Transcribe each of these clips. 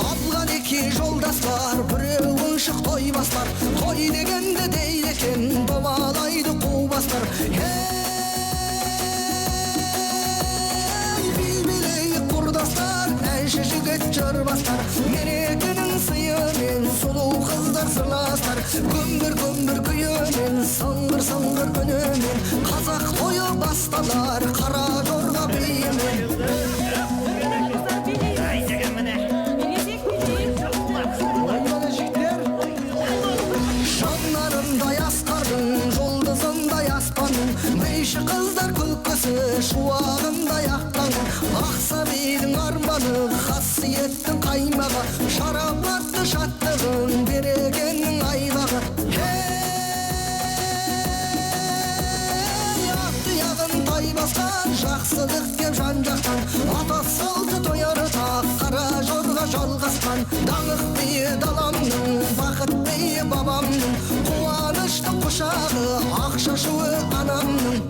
Алған екі жолдас бар, біреуін шық той бастар. Той дегенде дейді екен, домалайды қу бастар. Билейік құрдастар, әнші жігіт жыр бастар. Мерекенің сыйымен сұлу қыздар сырластар. Көмбір күйімен, сыңғыр үнімен, қазақ тойы басталар, қара жорға биімен. Жанарындай асқардың, жұлдызындай аспанның, бейші қыздар күлкісі шуағындай аққанның. Ақсабидің арманы, қасиеттің қаймағы, шарапатты шаттығын берекенің айғағы. Ақтияғын тай басқан, жақсылық кеп жан жақтан, ата салты тоярыта қара жорға жалғасқан. Даңық бейі даламның, бақыт бейі бабамның, қуаныштың құшағы, ақшашуы анамның.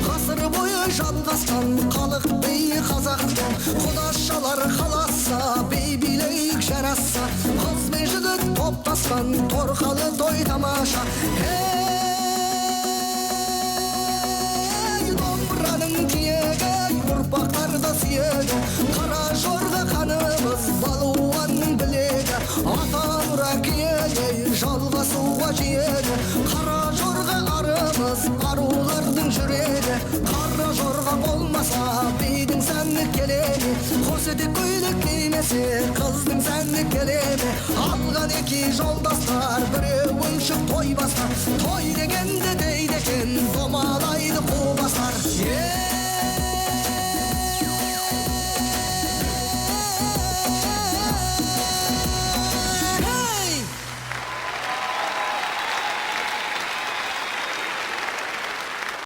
Ғасыр бойы жалғасқан халық бейі қазақтың, құдашалар қаласа, бей билейік жараса. Қыз бен жігіт топтасқан, торқалы той тамаша. Домбыраның тиегі, ұрпақтарды сүйегі, қара жорға қанымыз, балуанның білегі. Ата мұра киелі, жалғасуға жиегі, қара жорға арымыз, арулардың жүрегі. Қара жорға болмаса, бейдің сәнні келеме, қос етек көйлек кимесе, қыздың сәнні келеме. Алған екі жолдастар, біреуін шық той бастар. Той дегенде дейді екен, домалайды қу бастар.